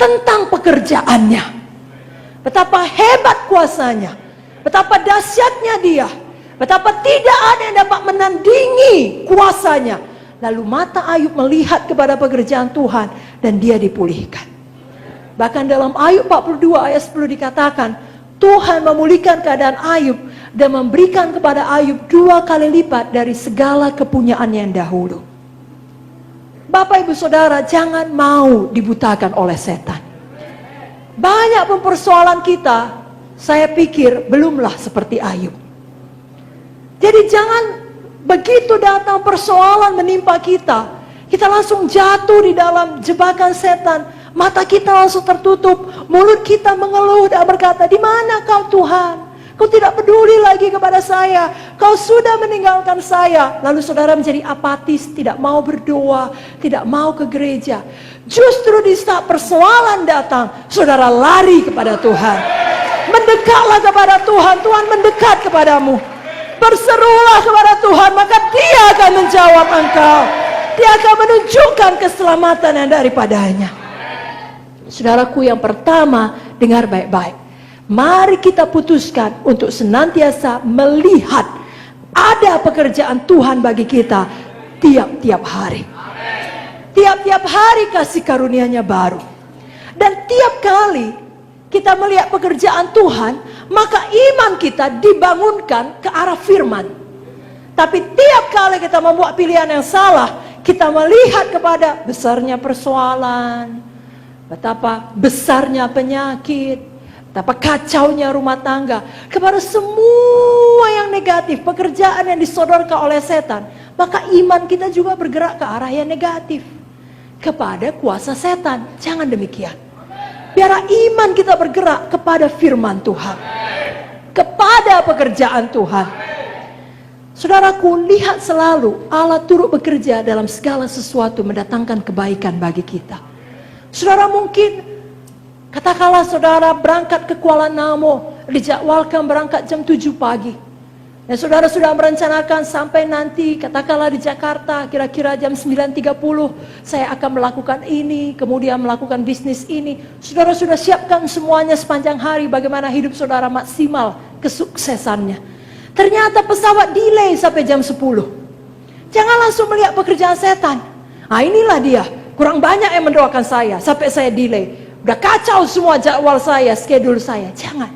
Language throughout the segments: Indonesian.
tentang pekerjaannya. Betapa hebat kuasanya, betapa dahsyatnya dia, betapa tidak ada yang dapat menandingi kuasanya. Lalu mata Ayub melihat kepada pekerjaan Tuhan dan dia dipulihkan. Bahkan dalam Ayub 42 ayat 10 dikatakan, Tuhan memulihkan keadaan Ayub dan memberikan kepada Ayub 2 kali lipat dari segala kepunyaannya yang dahulu. Bapak ibu saudara, jangan mau dibutakan oleh setan. Banyak persoalan kita, saya pikir belumlah seperti Ayub. Jadi jangan begitu datang persoalan menimpa kita, kita langsung jatuh di dalam jebakan setan. Mata kita langsung tertutup, mulut kita mengeluh dan berkata, di mana kau Tuhan? Kau tidak peduli lagi kepada saya, kau sudah meninggalkan saya. Lalu saudara menjadi apatis, tidak mau berdoa, tidak mau ke gereja. Justru di saat persoalan datang, saudara lari kepada Tuhan. Mendekatlah kepada Tuhan, Tuhan mendekat kepadamu. Berserulah kepada Tuhan, maka Dia akan menjawab engkau. Dia akan menunjukkan keselamatan yang daripadanya. Saudaraku, yang pertama, dengar baik-baik. Mari kita putuskan untuk senantiasa melihat ada pekerjaan Tuhan bagi kita tiap-tiap hari. Tiap-tiap hari kasih karunia-Nya baru. Dan tiap kali kita melihat pekerjaan Tuhan, maka iman kita dibangunkan ke arah firman. Tapi tiap kali kita membuat pilihan yang salah, kita melihat kepada besarnya persoalan, betapa besarnya penyakit, betapa kacaunya rumah tangga, kepada semua yang negatif, pekerjaan yang disodorkan oleh setan, maka iman kita juga bergerak ke arah yang negatif, kepada kuasa setan. Jangan demikian. Biarlah iman kita bergerak kepada firman Tuhan, kepada pekerjaan Tuhan. Saudaraku, lihat selalu Allah turut bekerja dalam segala sesuatu mendatangkan kebaikan bagi kita. Saudara mungkin, katakanlah saudara berangkat ke Kuala Namo, dijadwalkan berangkat jam 7 pagi. Dan saudara sudah merencanakan sampai nanti, katakanlah di Jakarta, kira-kira jam 9.30, saya akan melakukan ini, kemudian melakukan bisnis ini. Saudara sudah siapkan semuanya sepanjang hari, bagaimana hidup saudara maksimal kesuksesannya. Ternyata pesawat delay sampai jam 10. Jangan langsung melihat pekerjaan setan. Nah inilah dia, kurang banyak yang mendoakan saya, sampai saya delay. Udah kacau semua jadwal saya, schedule saya. Jangan.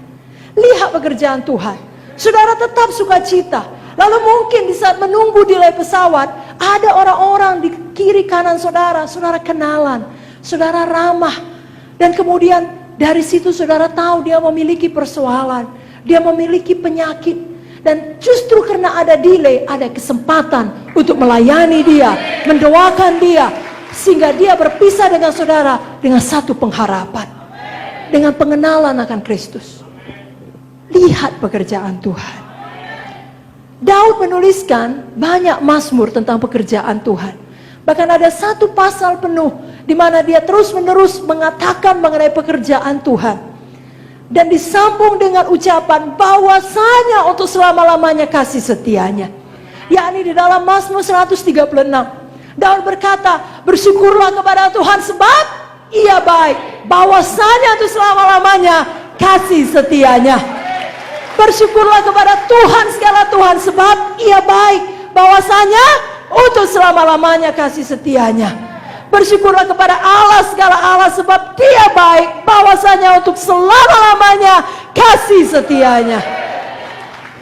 Lihat pekerjaan Tuhan. Saudara tetap sukacita. Lalu mungkin di saat menunggu delay pesawat, ada orang-orang di kiri kanan saudara, saudara kenalan, saudara ramah. Dan kemudian dari situ saudara tahu dia memiliki persoalan, dia memiliki penyakit. Dan justru karena ada delay, ada kesempatan untuk melayani dia, mendoakan dia, sehingga dia berpisah dengan saudara dengan satu pengharapan, dengan pengenalan akan Kristus. Lihat pekerjaan Tuhan. Daud menuliskan banyak mazmur tentang pekerjaan Tuhan. Bahkan ada satu pasal penuh di mana dia terus-menerus mengatakan mengenai pekerjaan Tuhan. Dan disambung dengan ucapan bahwasanya untuk selama-lamanya kasih setianya. Yakni di dalam Mazmur 136. Daud berkata, bersyukurlah kepada Tuhan sebab Ia baik. Bahwasanya untuk selama-lamanya kasih setianya. Bersyukurlah kepada Tuhan segala Tuhan sebab Ia baik, bahwasanya untuk selama-lamanya kasih setianya. Bersyukurlah kepada Allah segala Allah sebab Dia baik, bahwasanya untuk selama-lamanya kasih setianya.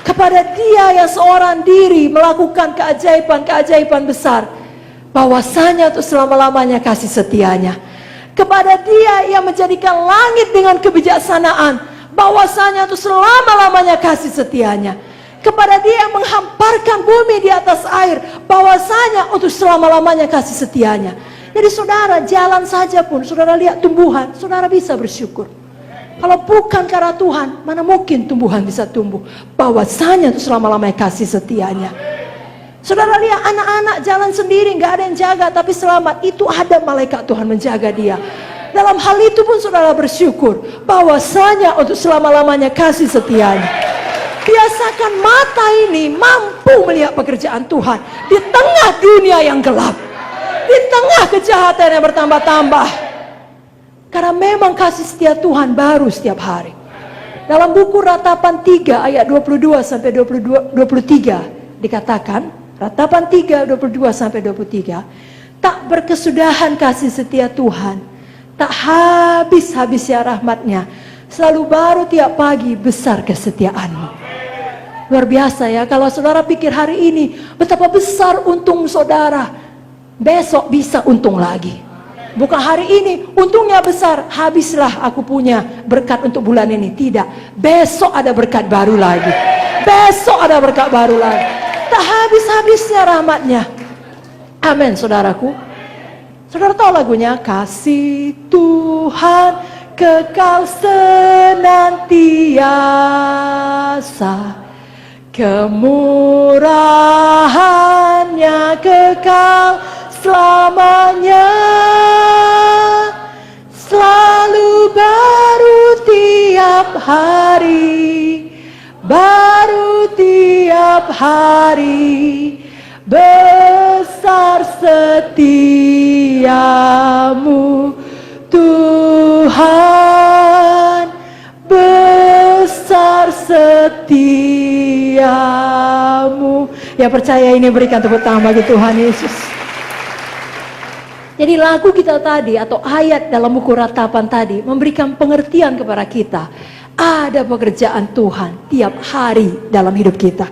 Kepada Dia yang seorang diri melakukan keajaiban-keajaiban besar, bahwasanya untuk selama-lamanya kasih setianya. Kepada Dia yang menjadikan langit dengan kebijaksanaan, bahwasanya untuk selama-lamanya kasih setianya. Kepada Dia yang menghamparkan bumi di atas air, bahwasanya untuk selama-lamanya kasih setianya. Jadi saudara, jalan saja pun saudara lihat tumbuhan, saudara bisa bersyukur. Kalau bukan karena Tuhan, mana mungkin tumbuhan bisa tumbuh? Bahwasanya untuk selama-lamanya kasih setianya. Saudara lihat anak-anak jalan sendiri, gak ada yang jaga, tapi selamat. Itu ada malaikat Tuhan menjaga dia. Dalam hal itu pun saudara bersyukur, bahwasanya untuk selama-lamanya kasih setianya. Biasakan mata ini mampu melihat pekerjaan Tuhan di tengah dunia yang gelap, di tengah kejahatan yang bertambah-tambah. Karena memang kasih setia Tuhan baru setiap hari. Dalam buku Ratapan 3 ayat 22 sampai 23 dikatakan, Ratapan 3 22 sampai 23, tak berkesudahan kasih setia Tuhan, tak habis-habisnya rahmatnya, selalu baru tiap pagi besar kesetiaanmu. Luar biasa ya, kalau saudara pikir hari ini betapa besar untung saudara, besok bisa untung lagi. Bukan hari ini untungnya besar, habislah aku punya berkat untuk bulan ini. Tidak, besok ada berkat baru lagi. Besok ada berkat baru lagi. Tak habis-habisnya rahmatnya. Amin, saudaraku. Saudara tahu lagunya? Kasih Tuhan kekal senantiasa, kemurahannya kekal selamanya, selalu baru tiap hari, baru tiap hari, besar setiamu Tuhan, besar setiamu. Ya, percaya ini, berikan tepuk tangan bagi Tuhan Yesus. Jadi lagu kita tadi atau ayat dalam buku Ratapan tadi memberikan pengertian kepada kita. Ada pekerjaan Tuhan tiap hari dalam hidup kita.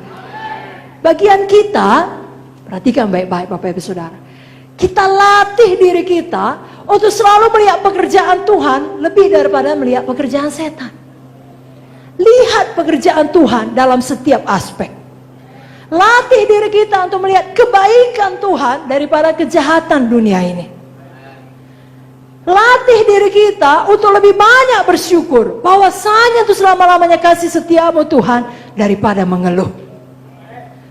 Bagian kita, perhatikan baik-baik Bapak Ibu Saudara. Kita latih diri kita untuk selalu melihat pekerjaan Tuhan lebih daripada melihat pekerjaan setan. Lihat pekerjaan Tuhan dalam setiap aspek. Latih diri kita untuk melihat kebaikan Tuhan daripada kejahatan dunia ini. Latih diri kita untuk lebih banyak bersyukur bahwasanya itu selama-lamanya kasih setiamu Tuhan daripada mengeluh.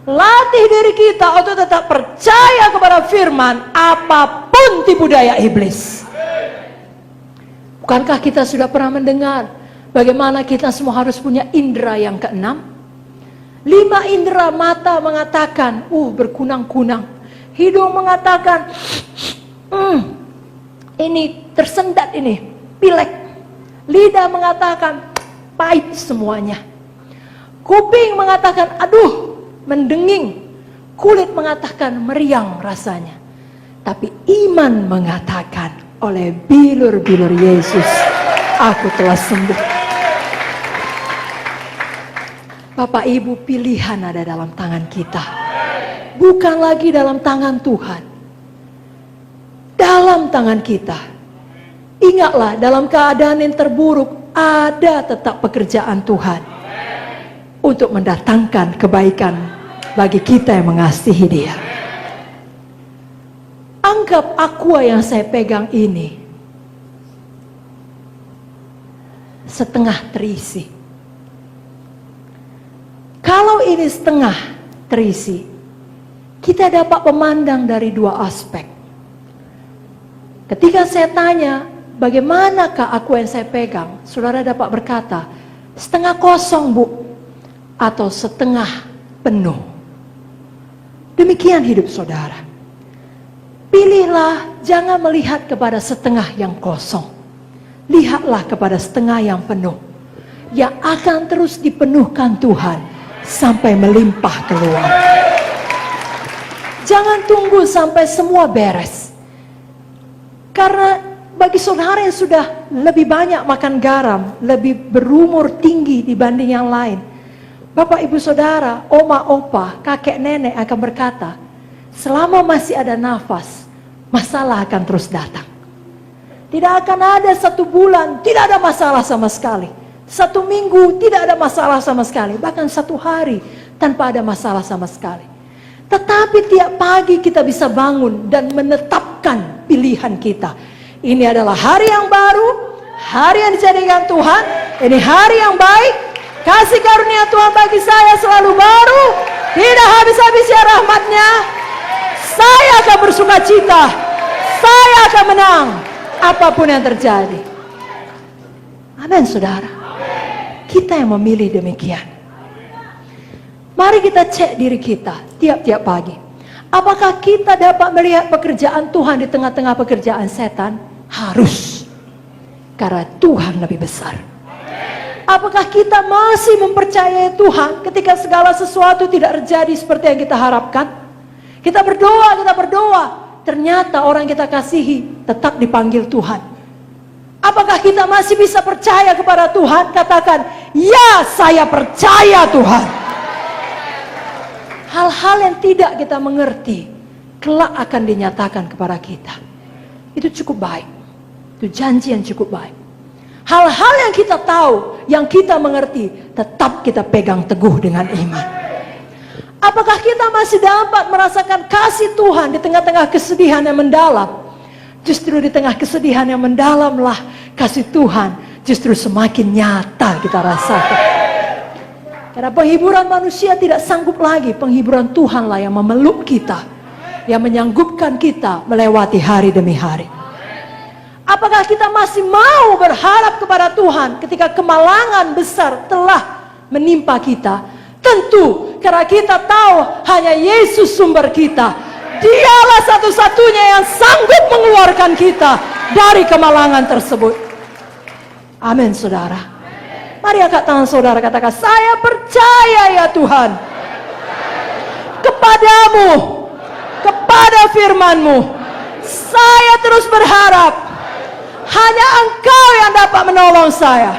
Latih diri kita untuk tetap percaya kepada firman apapun tipu daya iblis. Bukankah kita sudah pernah mendengar bagaimana kita semua harus punya indera yang keenam? 5 indera, mata mengatakan, berkunang-kunang. Hidung mengatakan, ini tersendat ini, pilek. Lidah mengatakan, pahit semuanya. Kuping mengatakan, aduh, mendenging. Kulit mengatakan, meriang rasanya. Tapi iman mengatakan, oleh bilur-bilur Yesus, aku telah sembuh. Bapak Ibu, pilihan ada dalam tangan kita. Bukan lagi dalam tangan Tuhan. Dalam tangan kita. Ingatlah, dalam keadaan yang terburuk ada tetap pekerjaan Tuhan untuk mendatangkan kebaikan bagi kita yang mengasihi Dia. Anggap aqua yang saya pegang ini setengah terisi. Kalau ini setengah terisi, kita dapat memandang dari 2 aspek. Ketika saya tanya, bagaimanakah aqua yang saya pegang? Saudara dapat berkata, setengah kosong Bu, atau setengah penuh. Demikian hidup saudara. Pilihlah, jangan melihat kepada setengah yang kosong. Lihatlah kepada setengah yang penuh, yang akan terus dipenuhkan Tuhan sampai melimpah keluar. Jangan tunggu sampai semua beres. Karena bagi saudara yang sudah lebih banyak makan garam, lebih berumur tinggi dibanding yang lain, Bapak Ibu Saudara, oma opa, kakek nenek akan berkata, selama masih ada nafas, masalah akan terus datang. Tidak akan ada 1 bulan tidak ada masalah sama sekali. 1 minggu tidak ada masalah sama sekali. Bahkan 1 hari tanpa ada masalah sama sekali. Tetapi tiap pagi kita bisa bangun dan menetapkan pilihan kita. Ini adalah hari yang baru, hari yang dijadikan Tuhan. Ini hari yang baik. Kasih karunia Tuhan bagi saya selalu baru. Tidak habis-habisnya rahmatnya. Saya akan bersuka cita. Saya akan menang apapun yang terjadi. Amin saudara. Kita yang memilih demikian. Mari kita cek diri kita tiap-tiap pagi. Apakah kita dapat melihat pekerjaan Tuhan di tengah-tengah pekerjaan setan? Harus. Karena Tuhan lebih besar. Apakah kita masih mempercayai Tuhan ketika segala sesuatu tidak terjadi seperti yang kita harapkan? Kita berdoa, ternyata orang yang kita kasihi tetap dipanggil Tuhan. Apakah kita masih bisa percaya kepada Tuhan? Katakan, ya saya percaya Tuhan. Hal-hal yang tidak kita mengerti, kelak akan dinyatakan kepada kita. Itu cukup baik. Itu janji yang cukup baik. Hal-hal yang kita tahu, yang kita mengerti, tetap kita pegang teguh dengan iman. Apakah kita masih dapat merasakan kasih Tuhan di tengah-tengah kesedihan yang mendalam? Justru di tengah kesedihan yang mendalamlah kasih Tuhan justru semakin nyata kita rasakan. Karena penghiburan manusia tidak sanggup lagi, penghiburan Tuhanlah yang memeluk kita, yang menyanggupkan kita melewati hari demi hari. Apakah kita masih mau berharap kepada Tuhan ketika kemalangan besar telah menimpa kita? Tentu, karena kita tahu hanya Yesus sumber kita. Dialah satu-satunya yang sanggup mengeluarkan kita dari kemalangan tersebut. Amin, saudara. Mari angkat tangan saudara, katakan, saya percaya ya Tuhan kepadamu, kepada firman-Mu. Saya terus berharap hanya Engkau yang dapat menolong saya.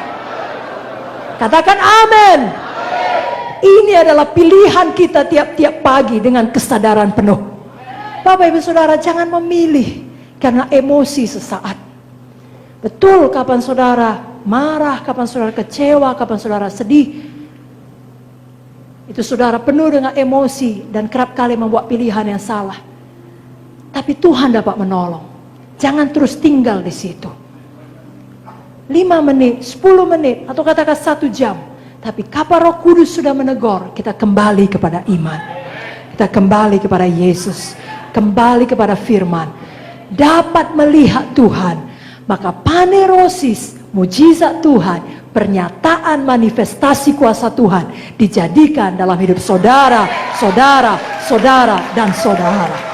Katakan amin. Ini adalah pilihan kita tiap-tiap pagi dengan kesadaran penuh. Bapak Ibu Saudara, jangan memilih karena emosi sesaat. Betul kapan saudara marah, kapan saudara kecewa, kapan saudara sedih. Itu saudara penuh dengan emosi dan kerap kali membuat pilihan yang salah. Tapi Tuhan dapat menolong. Jangan terus tinggal di situ. 5 menit, 10 menit, atau katakan 1 jam. Tapi kapan Roh Kudus sudah menegur, kita kembali kepada iman. Kita kembali kepada Yesus. Kembali kepada firman. Dapat melihat Tuhan. Maka panerosis, mujizat Tuhan, pernyataan manifestasi kuasa Tuhan dijadikan dalam hidup saudara, dan saudara.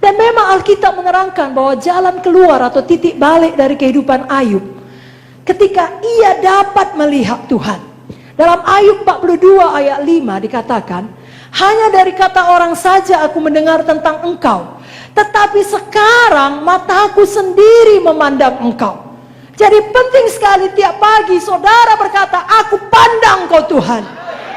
Dan memang Alkitab menerangkan bahwa jalan keluar atau titik balik dari kehidupan Ayub ketika ia dapat melihat Tuhan. Dalam Ayub 42 ayat 5 dikatakan, hanya dari kata orang saja aku mendengar tentang engkau, tetapi sekarang mataku sendiri memandang engkau. Jadi penting sekali tiap pagi saudara berkata, aku pandang kau Tuhan,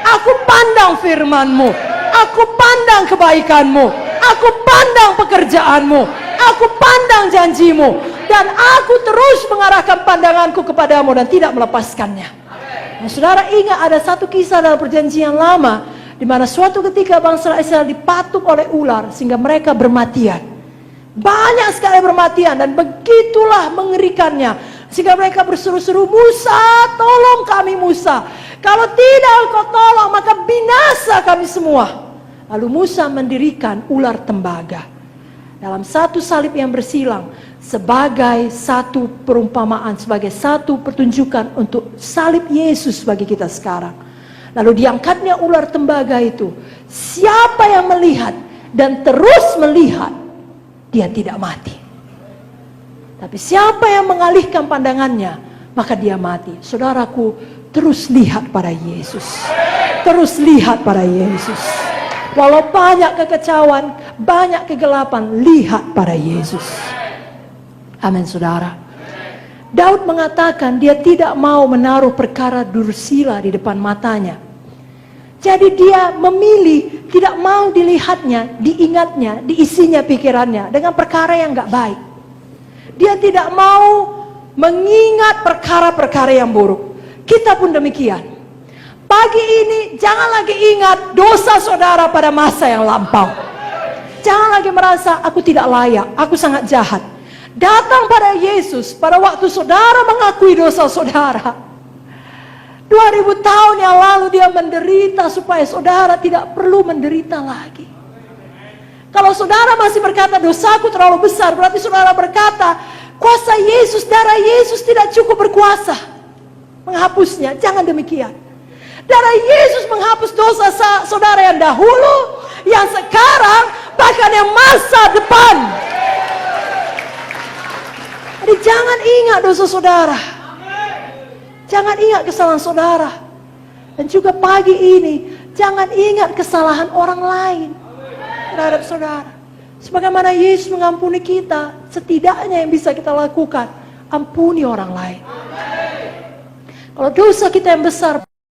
aku pandang firman-Mu, aku pandang kebaikan-Mu, aku pandang pekerjaan-Mu, aku pandang janji-Mu, dan aku terus mengarahkan pandanganku kepadamu dan tidak melepaskannya. Nah, saudara ingat ada satu kisah dalam perjanjian lama, di mana suatu ketika bangsa Israel dipatuk oleh ular sehingga mereka bermatian. Banyak sekali bermatian dan begitulah mengerikannya. Sehingga mereka berseru-seru, Musa, tolong kami Musa. Kalau tidak engkau tolong maka binasa kami semua. Lalu Musa mendirikan ular tembaga dalam satu salib yang bersilang sebagai satu perumpamaan, sebagai satu pertunjukan untuk salib Yesus bagi kita sekarang. Lalu diangkatnya ular tembaga itu. Siapa yang melihat dan terus melihat, dia tidak mati. Tapi siapa yang mengalihkan pandangannya, maka dia mati. Saudaraku, terus lihat pada Yesus. Terus lihat pada Yesus. Walau banyak kekecauan, banyak kegelapan, lihat pada Yesus. Amin, saudara. Daud mengatakan dia tidak mau menaruh perkara dursila di depan matanya. Jadi dia memilih tidak mau dilihatnya, diingatnya, diisinya pikirannya dengan perkara yang gak baik. Dia tidak mau mengingat perkara-perkara yang buruk. Kita pun demikian. Pagi ini jangan lagi ingat dosa saudara pada masa yang lampau. Jangan lagi merasa aku tidak layak, aku sangat jahat. Datang pada Yesus pada waktu saudara mengakui dosa saudara. 2000 tahun yang lalu dia menderita supaya saudara tidak perlu menderita lagi. Kalau saudara masih berkata dosaku terlalu besar, berarti saudara berkata kuasa Yesus, darah Yesus tidak cukup berkuasa menghapusnya. Jangan demikian. Darah Yesus menghapus dosa saudara yang dahulu, yang sekarang, bahkan yang masa depan. Jadi Jadi jangan ingat dosa saudara. Jangan ingat kesalahan saudara. Dan juga pagi ini, jangan ingat kesalahan orang lain terhadap saudara. Sebagaimana Yesus mengampuni kita, setidaknya yang bisa kita lakukan, ampuni orang lain. Kalau dosa kita yang besar,